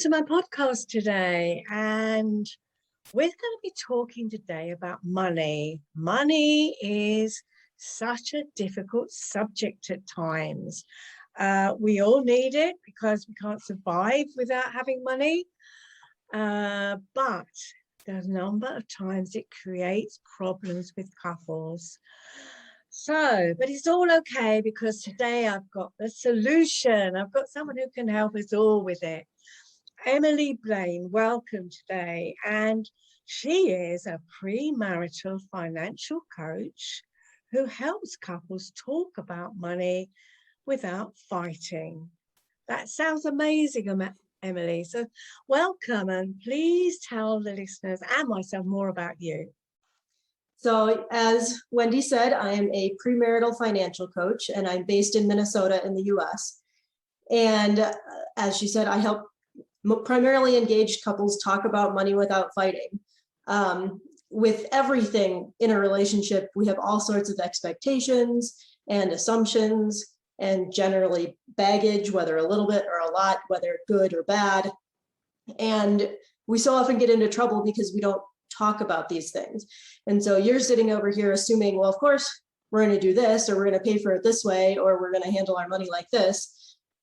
to my podcast today, and we're going to be talking today about money. Money is such a difficult subject at times. We all need it because we can't survive without having money, but the number of times it creates problems with couples. But it's all okay because today I've got the solution. I've got someone who can help us all with it. Emily Blain, welcome today. And she is a premarital financial coach who helps couples talk about money without fighting. That sounds amazing, Emily. So welcome, and please tell the listeners and myself more about you. So as Wendy said, I am a premarital financial coach, and I'm based in Minnesota in the US. And as she said, I help primarily engaged couples talk about money without fighting. With everything in a relationship, we have all sorts of expectations and assumptions and generally baggage, whether a little bit or a lot, whether good or bad. And we so often get into trouble because we don't talk about these things. And so you're sitting over here assuming, well, of course, we're going to do this, or we're going to pay for it this way, or we're going to handle our money like this.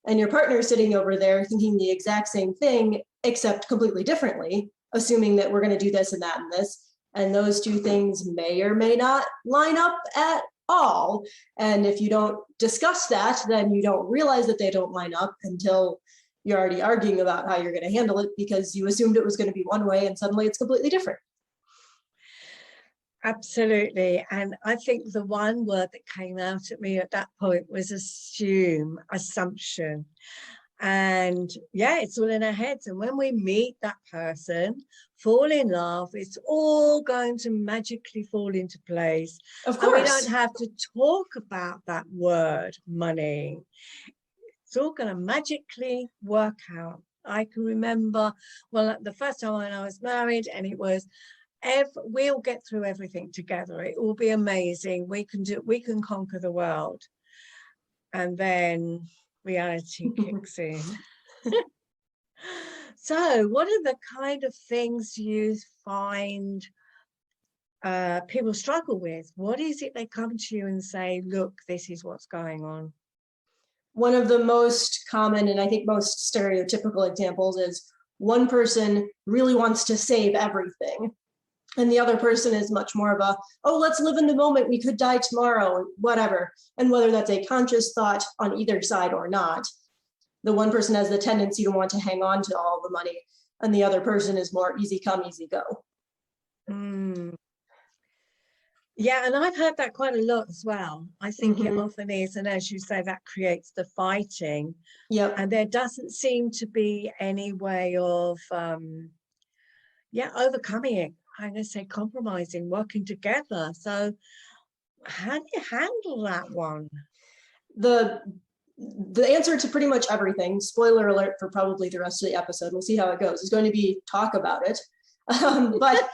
And your partner is sitting over there thinking the exact same thing, except completely differently, assuming that we're going to do this and that and this. And those two things may or may not line up at all. And if you don't discuss that, then you don't realize that they don't line up until you're already arguing about how you're going to handle it because you assumed it was going to be one way and suddenly it's completely different. Absolutely. And I think the one word that came out at me at that point was assumption. And yeah, it's all in our heads. And when we meet that person, fall in love, it's all going to magically fall into place. Of course. And we don't have to talk about that word, money. It's all going to magically work out. I can remember, well, the first time when I was married, and it was, we'll get through everything together. It will be amazing. We can conquer the world. And then reality kicks in. So what are the kind of things you find people struggle with? What is it they come to you and say, look, this is what's going on? One of the most common and I think most stereotypical examples is one person really wants to save everything. And the other person is much more of a, oh, let's live in the moment, we could die tomorrow, whatever. And whether that's a conscious thought on either side or not, the one person has the tendency to want to hang on to all the money, and the other person is more easy come, easy go. Yeah, and I've heard that quite a lot as well. I think it often is, and as you say, that creates the fighting. Yep. And there doesn't seem to be any way of, overcoming it. I'm going to say compromising, working together. So how do you handle that one? The answer to pretty much everything, spoiler alert for probably the rest of the episode, we'll see how it goes, is going to be talk about it. But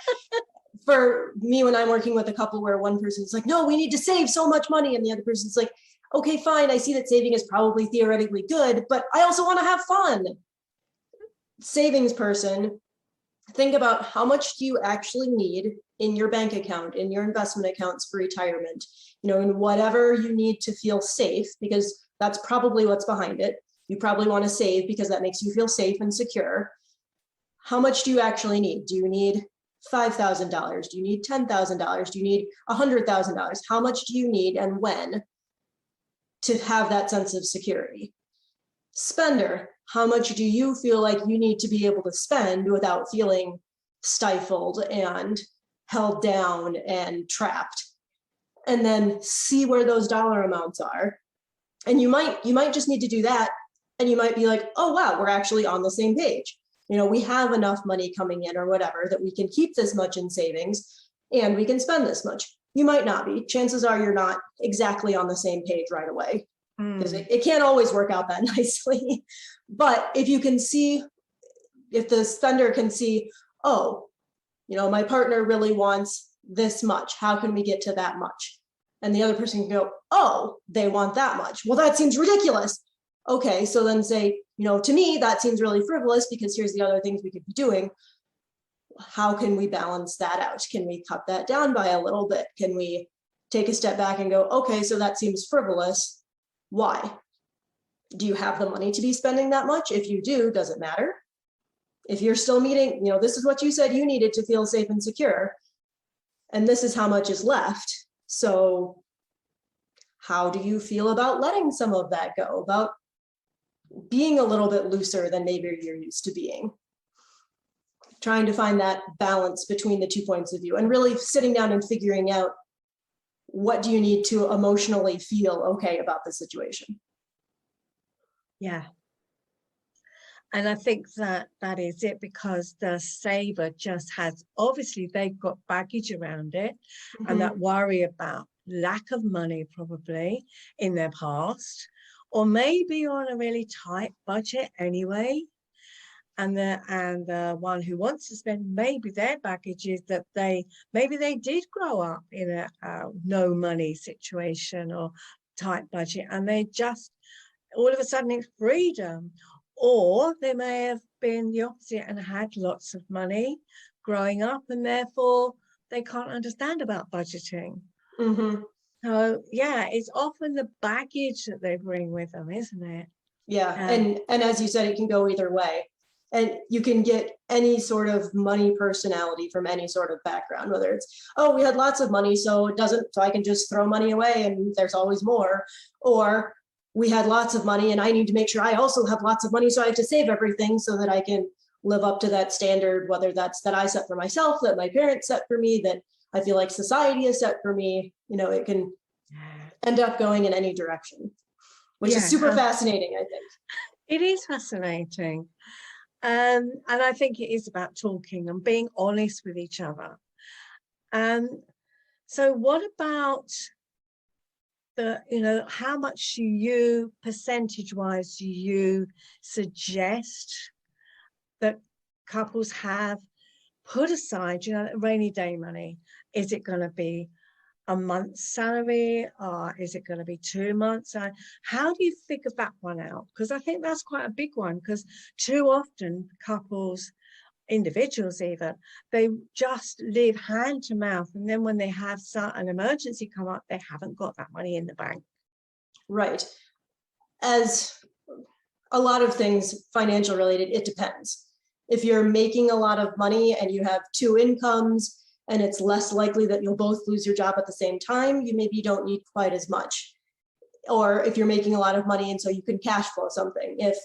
for me, when I'm working with a couple where one person's like, no, we need to save so much money, and the other person's like, okay, fine, I see that saving is probably theoretically good, but I also want to have fun. Savings person, think about how much do you actually need in your bank account, in your investment accounts for retirement, in whatever you need to feel safe, because that's probably what's behind it. You probably want to save because that makes you feel safe and secure. How much do you actually need? Do you need $5,000? Do you need $10,000? Do you need $100,000? How much do you need and when to have that sense of security? Spender, how much do you feel like you need to be able to spend without feeling stifled and held down and trapped? And then see where those dollar amounts are. And you might just need to do that, and you might be like, oh wow, we're actually on the same page. We have enough money coming in or whatever that we can keep this much in savings and we can spend this much. You might not be. Chances are you're not exactly on the same page right away, because it can't always work out that nicely. But if you can see, if the spender can see, oh, my partner really wants this much, how can we get to that much? And the other person can go, oh, they want that much. Well, that seems ridiculous. Okay, so then say, to me, that seems really frivolous because here's the other things we could be doing. How can we balance that out? Can we cut that down by a little bit? Can we take a step back and go, okay, so that seems frivolous. Why? Do you have the money to be spending that much? If you do, does it matter? If you're still meeting, this is what you said you needed to feel safe and secure, and this is how much is left. So how do you feel about letting some of that go, about being a little bit looser than maybe you're used to being? Trying to find that balance between the 2 points of view and really sitting down and figuring out, what do you need to emotionally feel okay about the situation? Yeah. And I think that is it, because the saver just has, obviously they've got baggage around it, and that worry about lack of money probably in their past, or maybe on a really tight budget anyway. And the one who wants to spend, maybe their baggage is that maybe they did grow up in a no money situation or tight budget, and they just all of a sudden it's freedom. Or they may have been the opposite and had lots of money growing up, and therefore they can't understand about budgeting. So yeah, it's often the baggage that they bring with them, isn't it? Yeah, and as you said, it can go either way. And you can get any sort of money personality from any sort of background, whether it's, oh, we had lots of money, so I can just throw money away and there's always more. Or we had lots of money and I need to make sure I also have lots of money, so I have to save everything so that I can live up to that standard, whether that's that I set for myself, that my parents set for me, that I feel like society has set for me. It can end up going in any direction, which is super fascinating, I think. It is fascinating. And I think it is about talking and being honest with each other. So what about how much do you, percentage-wise, do you suggest that couples have put aside, rainy day money? Is it going to be a month's salary, or is it going to be 2 months? How do you figure that one out? Because I think that's quite a big one, because too often couples, individuals even, they just live hand to mouth, and then when they have an emergency come up, they haven't got that money in the bank. Right. As a lot of things financial related, it depends. If you're making a lot of money and you have 2 incomes, and it's less likely that you'll both lose your job at the same time, you maybe don't need quite as much. Or if you're making a lot of money and so you can cash flow something. If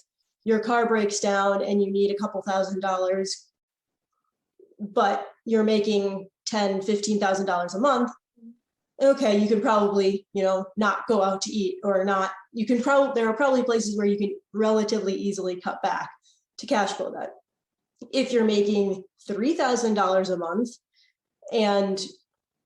your car breaks down and you need a couple $1,000s, but you're making $10,000-$15,000 a month, okay, you can probably, not go out to eat, or not, there are probably places where you can relatively easily cut back to cash flow that. If you're making $3,000 a month, and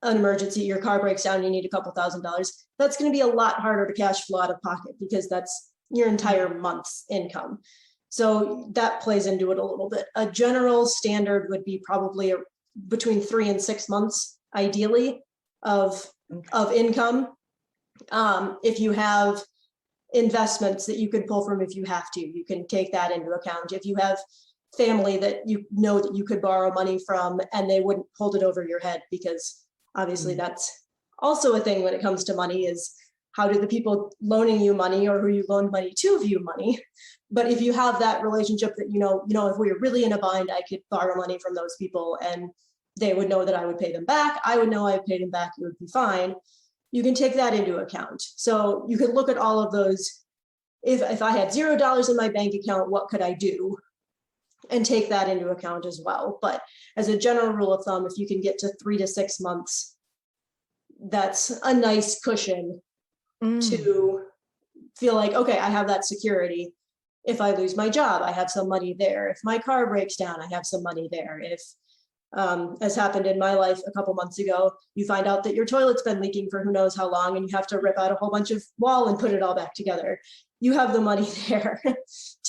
an emergency, your car breaks down, you need a couple $1,000s, that's going to be a lot harder to cash flow out of pocket, because that's your entire month's income. So that plays into it a little bit. A general standard would be probably between 3 and 6 months, ideally, of income. If you have investments that you can pull from if you have to, you can take that into account. If you have family that that you could borrow money from and they wouldn't hold it over your head, because obviously that's also a thing when it comes to money, is how do the people loaning you money or who you loaned money to view money? But if you have that relationship that, if we were really in a bind, I could borrow money from those people and they would know that I would pay them back. I would know I paid them back. It would be fine. You can take that into account. So you could look at all of those. If I had $0 in my bank account, what could I do? And take that into account as well. But as a general rule of thumb, if you can get to 3 to 6 months, that's a nice cushion to feel like, okay, I have that security. If I lose my job, I have some money there. If my car breaks down, I have some money there. If, as happened in my life a couple months ago, you find out that your toilet's been leaking for who knows how long, and you have to rip out a whole bunch of wall and put it all back together. You have the money there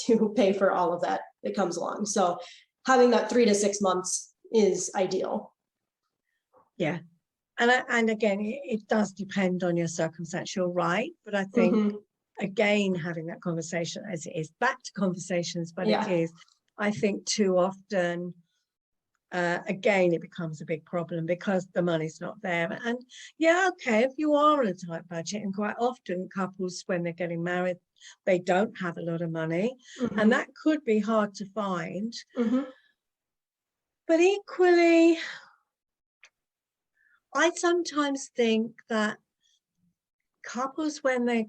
to pay for all of that comes along. So having that 3 to 6 months is ideal. Yeah. And again, it does depend on your circumstance. You're right. But I think again, having that conversation as it is back to conversations, but Yeah. it is, I think, too often, again, it becomes a big problem because the money's not there. And yeah, okay, if you are on a tight budget, and quite often couples, when they're getting married, they don't have a lot of money, and that could be hard to find. But equally, I sometimes think that couples, when they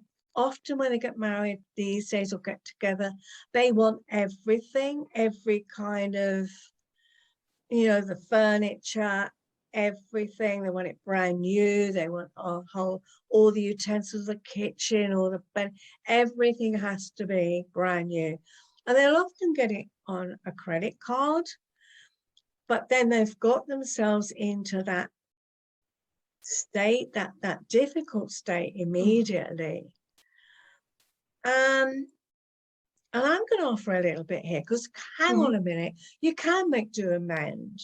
get married these days or get together, they want everything, every kind of, the furniture, everything. They want it brand new. They want all the utensils, the kitchen, all the bed, everything has to be brand new. And they'll often get it on a credit card, but then they've got themselves into that state, that difficult state immediately. And I'm going to offer a little bit here, because hang on a minute, you can make do and mend.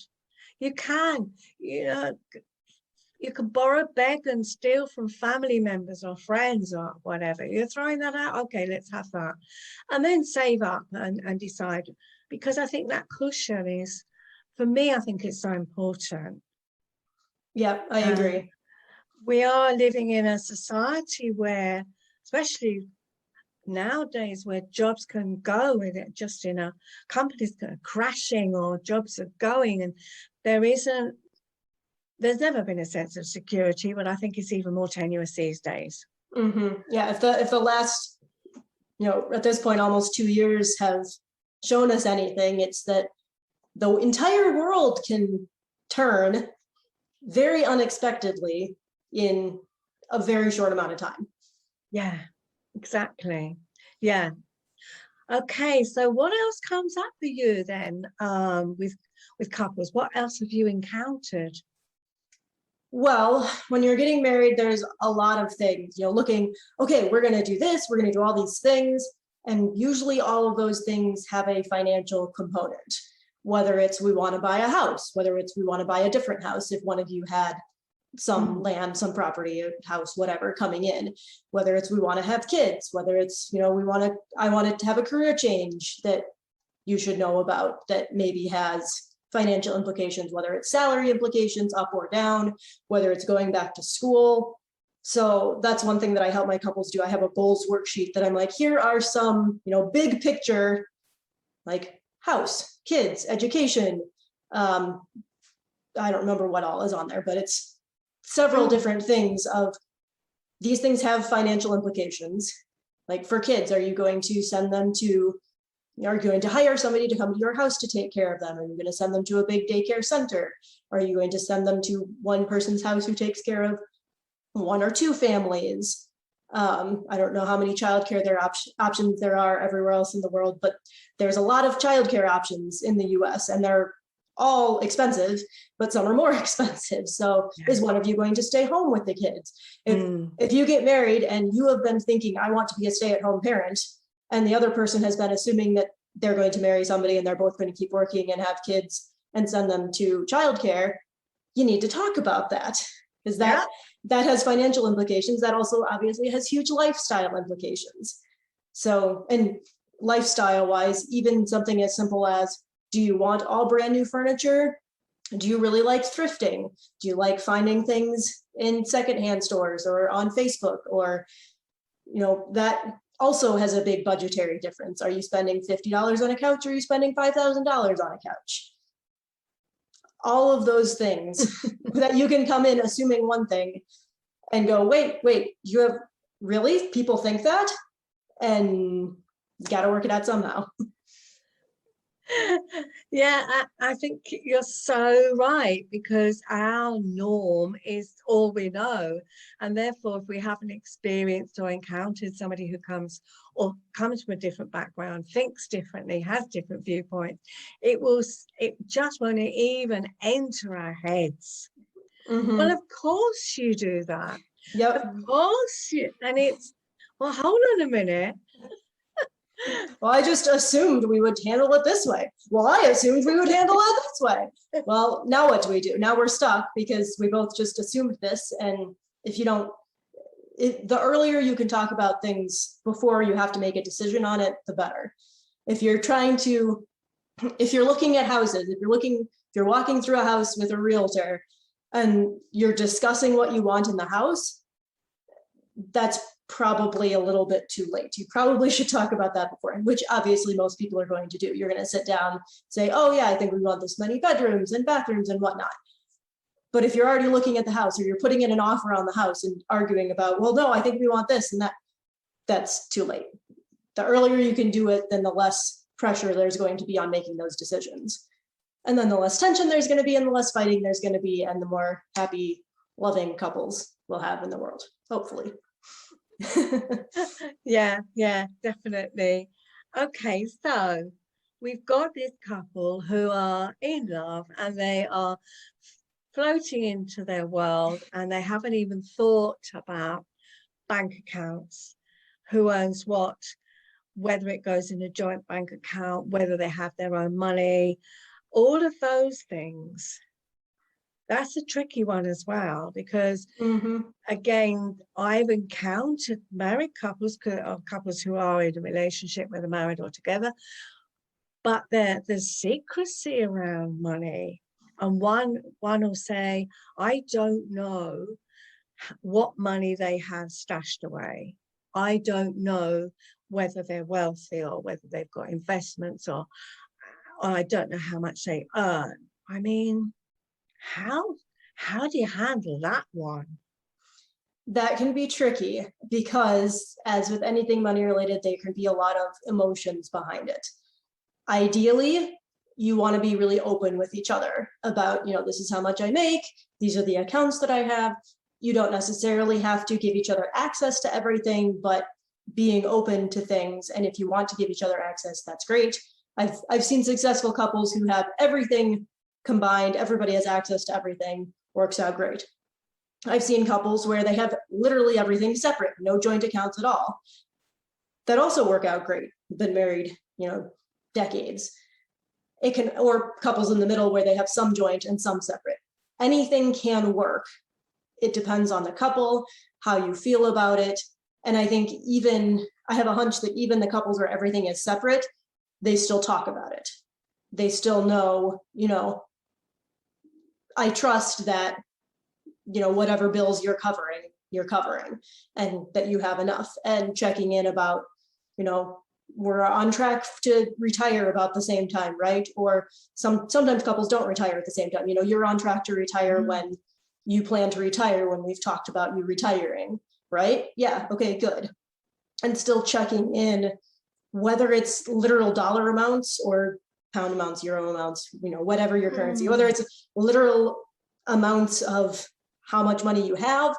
You can, you can borrow, beg and steal from family members or friends or whatever. You're throwing that out? Okay, let's have that. And then save up and decide, because I think that cushion is, for me, I think it's so important. Yep, I agree. We are living in a society where, especially nowadays, where jobs can go with it, just in a companies are crashing or jobs are going, and there's never been a sense of security, but I think it's even more tenuous these days. Yeah, if the last, at this point, almost 2 years have shown us anything, it's that the entire world can turn very unexpectedly in a very short amount of time. Yeah, exactly. Yeah. Okay, so what else comes up for you then, with couples? What else have you encountered? Well, when you're getting married, there's a lot of things, looking, okay, we're going to do this, we're going to do all these things. And usually all of those things have a financial component, whether it's we want to buy a house, whether it's we want to buy a different house if one of you had some land, some property, a house, whatever coming in, whether it's we want to have kids, whether it's, I wanted to have a career change that you should know about that maybe has financial implications, whether it's salary implications up or down, whether it's going back to school. So that's one thing that I help my couples do. I have a goals worksheet that I'm like, here are some, big picture, like house, kids, education. I don't remember what all is on there, but it's several different things of these things have financial implications. Like for kids, are you going to send them to, are you going to hire somebody to come to your house to take care of them? Are you going to send them to a big daycare center? Are you going to send them to one person's house who takes care of one or two families? I don't know how many childcare options there are everywhere else in the world, but there's a lot of childcare options in the US, and they're all expensive, but some are more expensive. So is one of you going to stay home with the kids? If you get married and you have been thinking, I want to be a stay-at-home parent, and the other person has been assuming that they're going to marry somebody and they're both going to keep working and have kids and send them to childcare, you need to talk about that, because that has financial implications. That also obviously has huge lifestyle implications. So, and lifestyle wise, even something as simple as, do you want all brand new furniture? Do you really like thrifting? Do you like finding things in secondhand stores or on Facebook? Or, that also has a big budgetary difference. Are you spending $50 on a couch, or are you spending $5,000 on a couch? All of those things that you can come in assuming one thing and go, wait, you have really, people think that? And you got to work it out somehow. Yeah, I think you're so right, because our norm is all we know. And therefore, if we haven't experienced or encountered somebody who comes from a different background, thinks differently, has different viewpoints, it just won't even enter our heads. Well, of course you do that. Yep. Of course. And it's, well, hold on a minute. Well, I just assumed we would handle it this way. Well, I assumed we would handle it this way. Well, now what do we do? Now we're stuck because we both just assumed this. And if you don't, the earlier you can talk about things before you have to make a decision on it, the better. If you're looking at houses, if you're walking through a house with a realtor and you're discussing what you want in the house, that's probably a little bit too late. You probably should talk about that before, which obviously most people are going to do. You're going to sit down, say, oh yeah, I think we want this many bedrooms and bathrooms and whatnot. But if you're already looking at the house, or you're putting in an offer on the house and arguing about, well, no, I think we want this and that, that's too late. The earlier you can do it, then the less pressure there's going to be on making those decisions. And then the less tension there's going to be, and the less fighting there's going to be, and the more happy, loving couples we'll have in the world, hopefully. Yeah, definitely. Okay, so we've got this couple who are in love and they are floating into their world, and they haven't even thought about bank accounts, who owns what, whether it goes in a joint bank account, whether they have their own money, all of those things. That's a tricky one as well, because again, I've encountered married couples, couples who are in a relationship, whether married or together, but there's secrecy around money. And one will say, I don't know what money they have stashed away. I don't know whether they're wealthy or whether they've got investments, or I don't know how much they earn. I mean, how do you handle that one? That can be tricky because, as with anything money related, there can be a lot of emotions behind it. Ideally, you want to be really open with each other about, this is how much I make, these are the accounts that I have. You don't necessarily have to give each other access to everything, but being open to things. And if you want to give each other access, that's great. I've seen successful couples who have everything combined, everybody has access to everything, works out great. I've seen couples where they have literally everything separate, no joint accounts at all, that also work out great. Been married, decades. It can, or couples in the middle where they have some joint and some separate. Anything can work. It depends on the couple, how you feel about it. And I think I have a hunch that even the couples where everything is separate, they still talk about it. They still know, I trust that, whatever bills you're covering, and that you have enough, and checking in about, we're on track to retire about the same time, right? Or sometimes couples don't retire at the same time. You're on track to retire when you plan to retire, when we've talked about you retiring, right? Yeah, okay, good. And still checking in, whether it's literal dollar amounts or pound amounts, euro amounts, whatever your currency, whether it's literal amounts of how much money you have,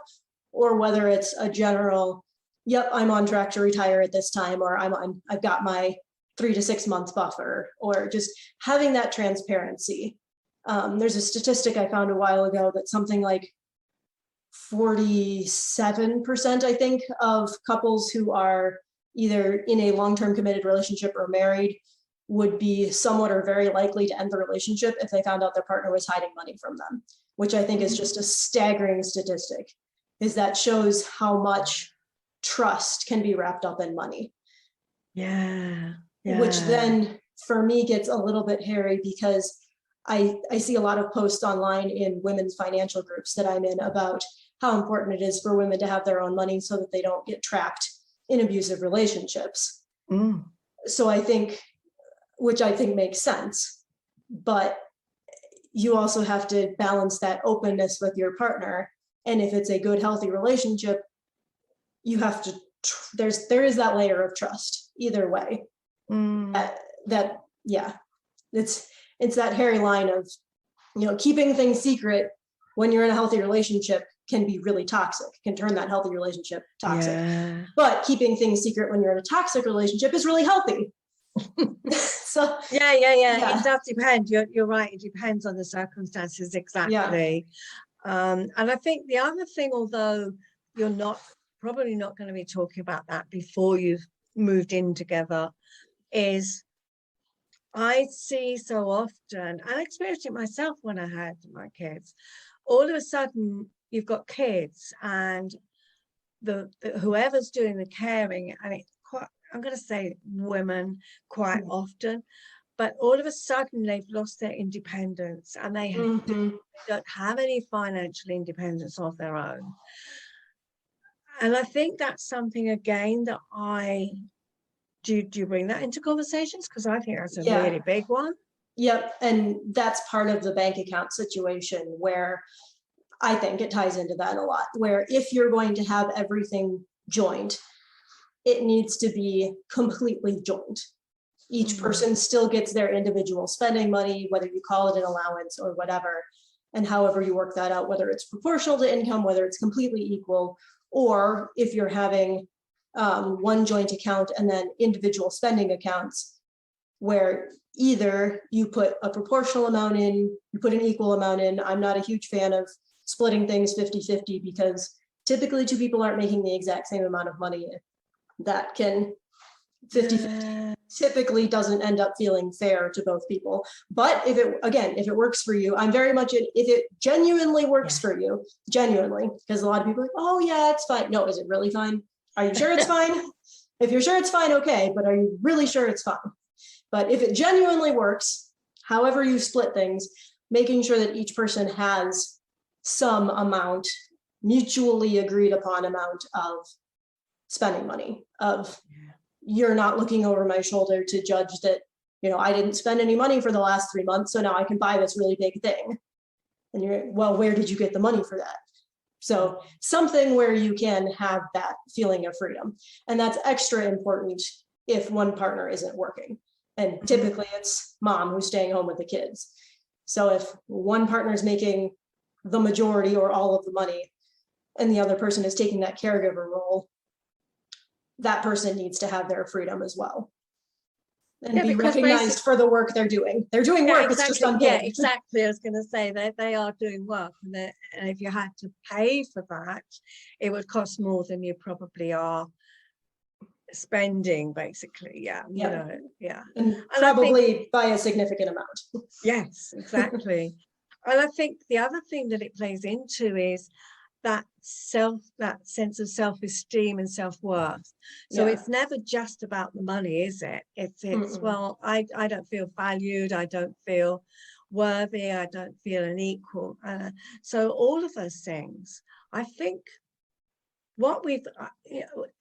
or whether it's a general, yep, I'm on track to retire at this time, or I've got my 3 to 6 months buffer, or just having that transparency. There's a statistic I found a while ago that something like 47%, I think, of couples who are either in a long-term committed relationship or married would be somewhat or very likely to end the relationship if they found out their partner was hiding money from them, which I think is just a staggering statistic, is that shows how much trust can be wrapped up in money. Yeah. Which then for me gets a little bit hairy, because I see a lot of posts online in women's financial groups that I'm in about how important it is for women to have their own money so that they don't get trapped in abusive relationships. So which I think makes sense, but you also have to balance that openness with your partner. And if it's a good, healthy relationship, you have to, there is that layer of trust either way. It's that hairy line of, keeping things secret when you're in a healthy relationship can be really toxic, can turn that healthy relationship toxic. But keeping things secret when you're in a toxic relationship is really healthy. So yeah, it does depend. You're right, it depends on the circumstances, exactly. And I think the other thing, although you're probably not going to be talking about that before you've moved in together, is I see so often, I experienced it myself when I had my kids, all of a sudden you've got kids and whoever's doing the caring, and it's quite, I'm going to say women quite often, but all of a sudden they've lost their independence and they don't have any financial independence of their own. And I think that's something, again, that do you bring that into conversations? Because I think that's a really big one. Yep. And that's part of the bank account situation where I think it ties into that a lot, where if you're going to have everything joint, it needs to be completely joint. Each person still gets their individual spending money, whether you call it an allowance or whatever, and however you work that out, whether it's proportional to income, whether it's completely equal, or if you're having one joint account and then individual spending accounts, where either you put a proportional amount in, you put an equal amount in. I'm not a huge fan of splitting things 50-50 because typically two people aren't making the exact same amount of money. That can 50-50 typically doesn't end up feeling fair to both people. But if it works for you, I'm very much if it genuinely works for you, genuinely, because a lot of people are like, oh yeah, it's fine. No, is it really fine? Are you sure it's fine? If you're sure it's fine, okay, but are you really sure it's fine? But if it genuinely works, however you split things, making sure that each person has some amount, mutually agreed upon amount of spending money, of you're not looking over my shoulder to judge that, I didn't spend any money for the last 3 months, so now I can buy this really big thing. And you're, well, where did you get the money for that? So something where you can have that feeling of freedom. And that's extra important if one partner isn't working. And typically it's mom who's staying home with the kids. So if one partner is making the majority or all of the money and the other person is taking that caregiver role, that person needs to have their freedom as well. And be recognized for the work they're doing. They're doing work, exactly. It's just unpaid. Yeah, exactly. I was going to say that they are doing work, and if you had to pay for that, it would cost more than you probably are spending, basically. And probably by a significant amount. Yes, exactly. And I think the other thing that it plays into is that sense of self-esteem and self-worth. So it's never just about the money, is it? It's well, I don't feel valued, I don't feel worthy, I don't feel an equal. So all of those things, I think what we've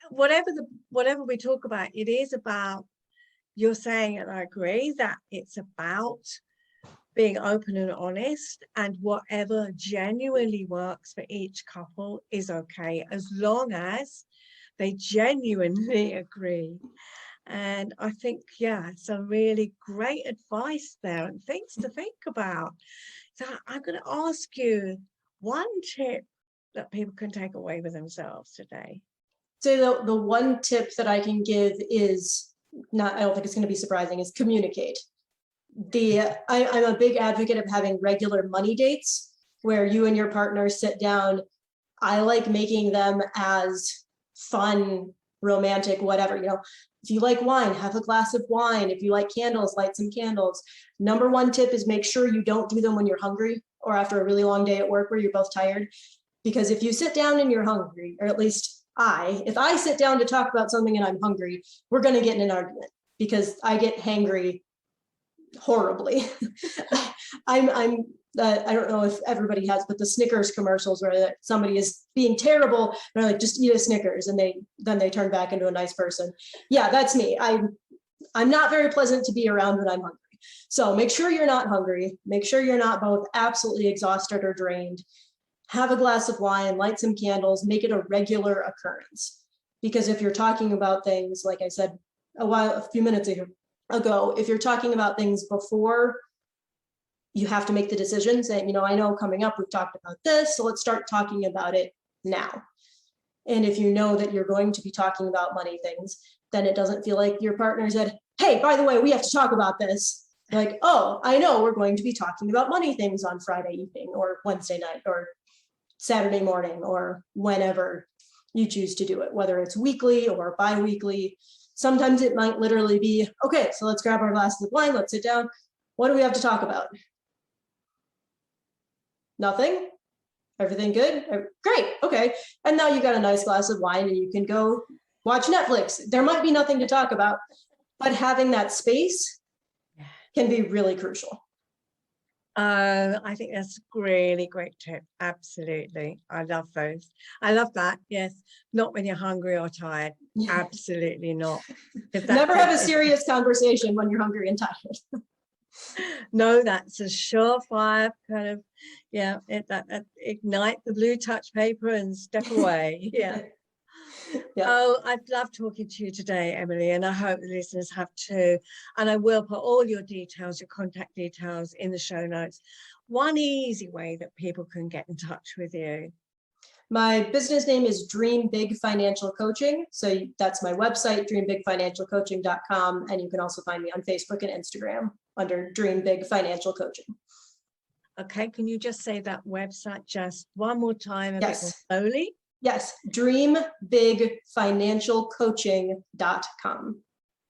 whatever we talk about, it is about, you're saying, and I agree, that it's about being open and honest, and whatever genuinely works for each couple is okay, as long as they genuinely agree. And I think, some really great advice there and things to think about. So I'm going to ask you one tip that people can take away with themselves today. So the one tip that I can give is I don't think it's going to be surprising, is communicate. I'm a big advocate of having regular money dates where you and your partner sit down. I like making them as fun, romantic, whatever, if you like wine, have a glass of wine. If you like candles, light some candles. Number one tip is make sure you don't do them when you're hungry or after a really long day at work where you're both tired. Because if you sit down and you're hungry, or at least if I sit down to talk about something and I'm hungry, we're going to get in an argument because I get hangry horribly. I don't know if everybody has, but the Snickers commercials where somebody is being terrible, and they're like, just eat a Snickers, and then they turn back into a nice person. Yeah, that's me. I'm not very pleasant to be around when I'm hungry. So make sure you're not hungry. Make sure you're not both absolutely exhausted or drained. Have a glass of wine, light some candles, make it a regular occurrence. Because if you're talking about things, like I said a few minutes ago, if you're talking about things before you have to make the decision, saying, I know coming up we've talked about this, so let's start talking about it now. And if you know that you're going to be talking about money things, then it doesn't feel like your partner said, hey, by the way, we have to talk about this. Like, oh, I know we're going to be talking about money things on Friday evening or Wednesday night or Saturday morning or whenever you choose to do it, whether it's weekly or bi-weekly. Sometimes it might literally be, okay, so let's grab our glasses of wine, let's sit down. What do we have to talk about? Nothing? Everything good? Great. Okay. And now you got a nice glass of wine and you can go watch Netflix. There might be nothing to talk about, but having that space can be really crucial. I think that's a really great tip. Absolutely. I love those. I love that. Yes. Not when you're hungry or tired. Absolutely not. Never have a serious conversation when you're hungry and tired. No, that's a surefire kind of, yeah, ignite the blue touch paper and step away. Yeah. Yeah. Oh, I've loved talking to you today, Emily, and I hope the listeners have too. And I will put all your details, your contact details in the show notes. One easy way that people can get in touch with you. My business name is Dream Big Financial Coaching. So that's my website, dreambigfinancialcoaching.com. And you can also find me on Facebook and Instagram under Dream Big Financial Coaching. Okay, can you just say that website just one more time, a bit more Yes. slowly? Yes, dreambigfinancialcoaching.com.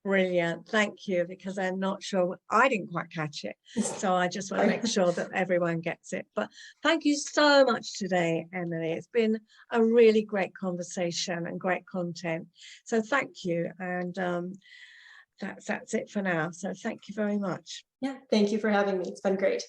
Brilliant. Thank you, because I'm not sure, I didn't quite catch it. So I just want to make sure that everyone gets it. But thank you so much today, Emily. It's been a really great conversation and great content. So thank you. And that's it for now. So thank you very much. Yeah, thank you for having me. It's been great.